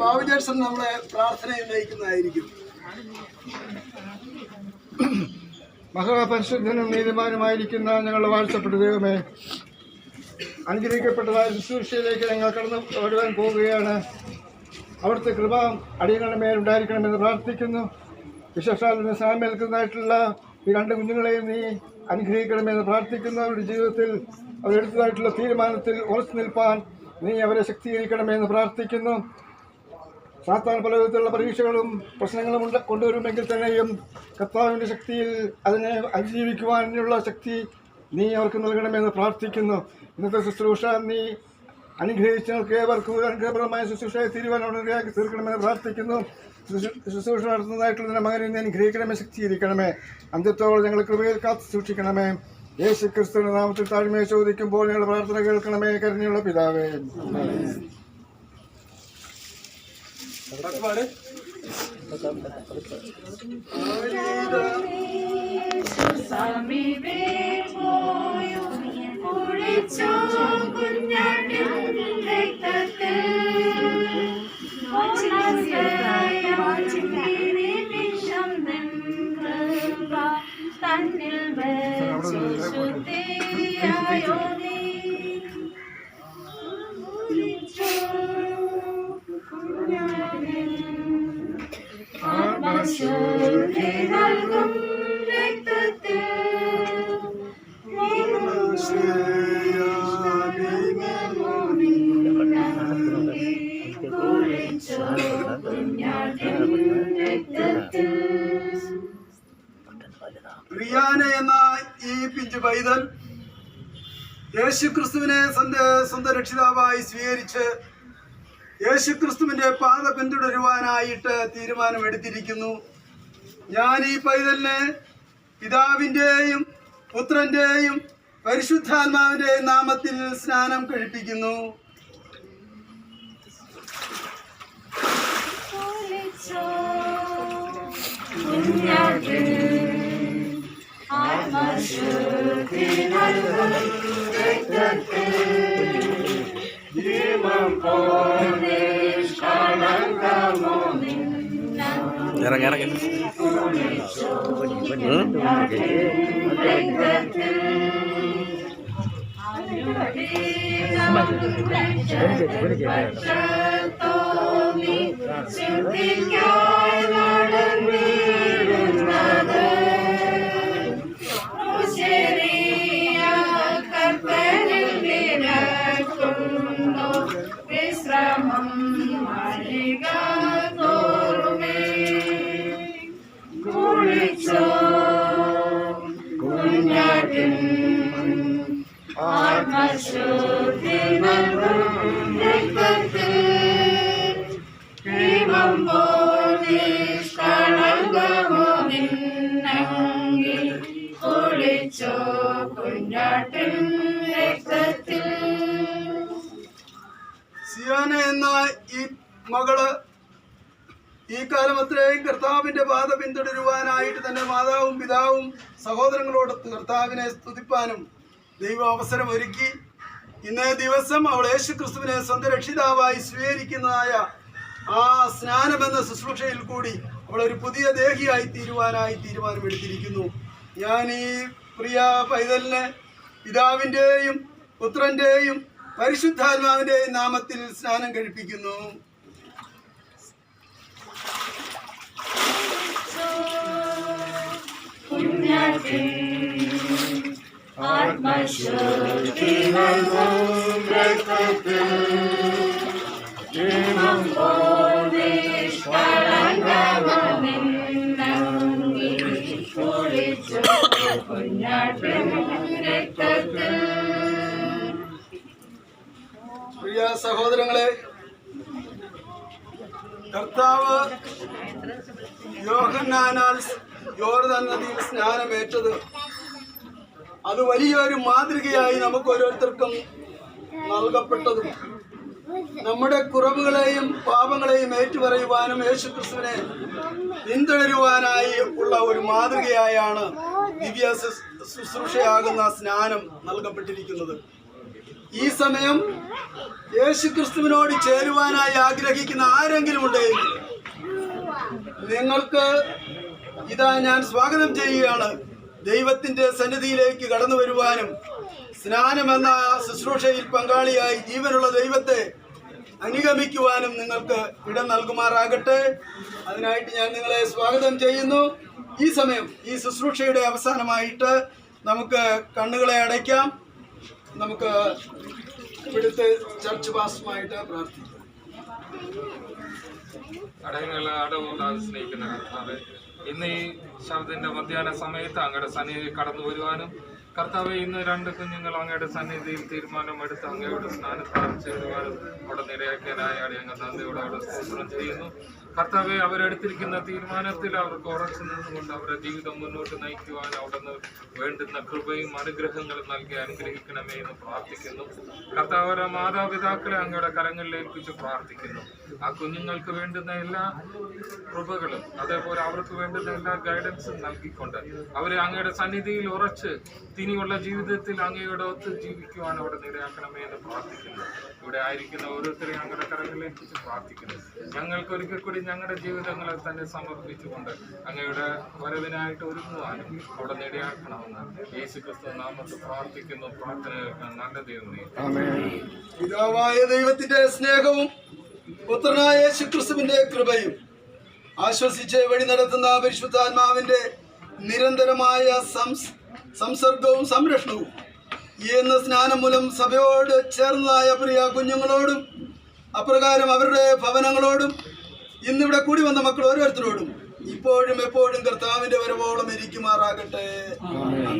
ബാബു ജേഴ്സൺ നമ്മളെ പ്രാർത്ഥനയിൽ നയിക്കുന്നതായിരിക്കും. മഹാപരിശുദ്ധനും നീതിമാനുമായിരിക്കുന്ന ഞങ്ങളുടെ വാഴ്ചപ്പെട്ട ദൈവമേ, അനുഗ്രഹിക്കപ്പെട്ടതായ ശുശ്രൂഷയിലേക്ക് ഞങ്ങൾ കടന്നു വരുവാൻ പോവുകയാണ്. അവിടുത്തെ കൃപ അടിയങ്ങളുടെ മേലുണ്ടായിരിക്കണമെന്ന് പ്രാർത്ഥിക്കുന്നു. വിശേഷാൽ സാമേൽക്കുന്നതായിട്ടുള്ള ഈ രണ്ട് കുഞ്ഞുങ്ങളെയും നീ അനുഗ്രഹിക്കണമെന്ന് പ്രാർത്ഥിക്കുന്നു. അവരുടെ ജീവിതത്തിൽ അവരെടുത്തതായിട്ടുള്ള തീരുമാനത്തിൽ ഉറച്ചു നിൽപ്പാൻ നീ അവരെ ശക്തീകരിക്കണമെന്ന് പ്രാർത്ഥിക്കുന്നു. സാത്താൻ പല വിധത്തിലുള്ള പരീക്ഷകളും പ്രശ്നങ്ങളും കൊണ്ടുവരുമെങ്കിൽ തന്നെയും കർത്താവിൻ്റെ ശക്തിയിൽ അതിനെ അതിജീവിക്കുവാനുള്ള ശക്തി നീ അവർക്ക് നൽകണമെന്ന് പ്രാർത്ഥിക്കുന്നു. ഇന്നത്തെ ശുശ്രൂഷ നീ അനുഗ്രഹിച്ച് ഞങ്ങൾക്ക് ഏവർക്കും അനുഗ്രഹപ്രദമായ ശുശ്രൂഷയെ തീരുമാനമാക്കി തീർക്കണമെന്ന് പ്രാർത്ഥിക്കുന്നു. ശുശ്രൂഷ നടത്തുന്നതായിട്ടുള്ള മകനെ നീ അനുഗ്രഹിക്കണമേ, ശക്തീകരിക്കണമേ. അന്ത്യത്തോളം ഞങ്ങൾ കൃപയിൽ കാത്തു സൂക്ഷിക്കണമേ. യേശു ക്രിസ്തുവിന്റെ നാമത്തിൽ താഴ്മയെ ചോദിക്കുമ്പോൾ ഞങ്ങളുടെ പ്രാർത്ഥന കേൾക്കണമേ, കരുണയുള്ള പിതാവേ. റിയാന എന്ന ഈ പിഞ്ചു പൈതൽ യേശുക്രിസ്തുവിനെ സ്വന്തം രക്ഷിതാവായി സ്വീകരിച്ച് യേശുക്രിസ്തുവിന്റെ പാത പിന്തുടരുവാനായിട്ട് തീരുമാനമെടുത്തിരിക്കുന്നു. ഞാൻ ഈ പൈതലിനെ പിതാവിൻ്റെയും പുത്രന്റെയും പരിശുദ്ധാത്മാവിന്റെയും നാമത്തിൽ സ്നാനം കഴിപ്പിക്കുന്നു. സിയാന എന്ന ഈ മകള് ഈ കാലം അത്രയും കർത്താവിന്റെ പാത പിന്തുടരുവാനായിട്ട് തന്നെ മാതാവും പിതാവും സഹോദരങ്ങളോട് കർത്താവിനെ സ്തുതിപ്പാനും ദൈവം അവസരം ഒരുക്കി. ഇന്നേ ദിവസം അവൾ യേശുക്രിസ്തുവിനെ സ്വന്തം രക്ഷിതാവായി സ്വീകരിക്കുന്നതായ ആ സ്നാനമെന്ന ശുശ്രൂഷയിൽ കൂടി അവളൊരു പുതിയ ദേഹിയായി തീരുമാനമെടുത്തിരിക്കുന്നു. ഞാൻ ഈ പ്രിയ പൈതലിനെ പിതാവിൻ്റെയും പുത്രന്റെയും പരിശുദ്ധാത്മാവിന്റെയും നാമത്തിൽ സ്നാനം കഴിപ്പിക്കുന്നു. പ്രിയ സഹോദരങ്ങളെ, കർത്താവ് യോഹന്നാനാൽ യോർദാൻ നദിയിൽ സ്നാനമേറ്റത് അത് വലിയൊരു മാതൃകയായി നമുക്ക് ഓരോരുത്തർക്കും നൽകപ്പെട്ടതും നമ്മുടെ കുറവുകളെയും പാപങ്ങളെയും ഏറ്റുപറയുവാനും യേശുക്രിസ്തുവിനെ പിന്തുടരുവാനായി ഉള്ള ഒരു മാതൃകയായാണ് ദിവ്യ ശുശ്രൂഷയാകുന്ന സ്നാനം നൽകപ്പെട്ടിരിക്കുന്നത്. ഈ സമയം യേശുക്രിസ്തുവിനോട് ചേരുവാനായി ആഗ്രഹിക്കുന്ന ആരെങ്കിലും ഉണ്ടെങ്കിൽ നിങ്ങൾക്ക് ഇതാ ഞാൻ സ്വാഗതം ചെയ്യുകയാണ്. ദൈവത്തിന്റെ സന്നിധിയിലേക്ക് കടന്നു വരുവാനും സ്നാനമെന്ന ശുശ്രൂഷയിൽ പങ്കാളിയായി ജീവനുള്ള ദൈവത്തെ അനുഗമിക്കുവാനും നിങ്ങൾക്ക് ഇടം നൽകുമാറാകട്ടെ. അതിനായിട്ട് ഞാൻ നിങ്ങളെ സ്വാഗതം ചെയ്യുന്നു. ഈ സമയം ഈ ശുശ്രൂഷയുടെ അവസാനമായിട്ട് നമുക്ക് കണ്ണുകളെ അടയ്ക്കാം. നമുക്ക് ഇവിടുത്തെ ചർച്ച് പാസ്റ്ററുമായിട്ട് പ്രാർത്ഥിക്കാം. അടവുകൂടാതെ സ്നേഹിക്കുന്ന കർത്താവേ, ഇന്ന് ഈ ശബ്ദത്തിന്റെ മധ്യാഹ്ന സമയത്ത് അങ്ങയുടെ സന്നിധി കടന്നു വരുവാനും കർത്താവെ, ഇന്ന് 2 കുഞ്ഞുങ്ങൾ അങ്ങയുടെ സന്നിധിയിൽ തീരുമാനമെടുത്ത് അങ്ങയുടെ സ്നാനത്താൽ ചേരുവാനും അവിടെ നിരയാക്കിയനായ ഞങ്ങൾ നന്ദിയോടെ അവിടെ സ്തോത്രം ചെയ്യുന്നു. കർത്താവെ, അവരെടുത്തിരിക്കുന്ന തീരുമാനത്തിൽ അവർക്ക് ഉറച്ചു നിന്നുകൊണ്ട് അവരുടെ ജീവിതം മുന്നോട്ട് നയിക്കുവാൻ അവിടുന്ന് വേണ്ടുന്ന കൃപയും അനുഗ്രഹങ്ങളും നൽകി അനുഗ്രഹിക്കണമേ എന്ന് പ്രാർത്ഥിക്കുന്നു. കർത്താവ്, അവരുടെ മാതാപിതാക്കളെ അങ്ങയുടെ കരങ്ങളിൽ ഏൽപ്പിച്ച് പ്രാർത്ഥിക്കുന്നു. ആ കുഞ്ഞുങ്ങൾക്ക് വേണ്ടുന്ന എല്ലാ കൃപകളും അതേപോലെ അവർക്ക് വേണ്ടുന്ന എല്ലാ ഗൈഡൻസും നൽകിക്കൊണ്ട് അവരെ അങ്ങയുടെ സന്നിധിയിൽ ഉറച്ച് ഇനിയുള്ള ജീവിതത്തിൽ അങ്ങയുടെ ഒത്ത് ജീവിക്കുവാൻ അവിടെ നിരയാക്കണമേ എന്ന് പ്രാർത്ഥിക്കുന്നു. ഇവിടെ ആയിരിക്കുന്ന ഓരോരുത്തരെയും അങ്ങയുടെ കരങ്ങളിലേൽപ്പിച്ച് പ്രാർത്ഥിക്കുന്നു. ഞങ്ങൾക്ക് ഒരിക്കൽ കൂടി ഞങ്ങളുടെ ജീവിതങ്ങളെ തന്നെ സമർപ്പിച്ചുകൊണ്ട് അങ്ങയുടെ വരവിനായിട്ട് ഒരുങ്ങുവാനും അവിടെ നിരയാക്കണമെന്ന് യേശുക്രിസ്തു നാമത്തിൽ പ്രാർത്ഥിക്കുന്നു. പ്രാർത്ഥന നല്ല ദൈവമേ. പിതാവായ ദൈവത്തിന്റെ സ്നേഹവും പുത്രനായ യേശുക്രിസ്തുവിന്റെ കൃപയും ആശ്വസിച്ച് വഴി നടത്തുന്ന പരിശുദ്ധാത്മാവിന്റെ നിരന്തരമായ സംസർഗവും സംരക്ഷണവും എന്ന സ്നാനം മൂലം സഭയോട് ചേർന്നതായ പ്രിയ കുഞ്ഞുങ്ങളോടും അപ്രകാരം അവരുടെ ഭവനങ്ങളോടും ഇന്നിവിടെ കൂടി വന്ന മക്കൾ ഓരോരുത്തരോടും ഇപ്പോഴും എപ്പോഴും കർത്താവിന്റെ വരവോളം ഇരിക്കുമാറാകട്ടെ. ആമേൻ.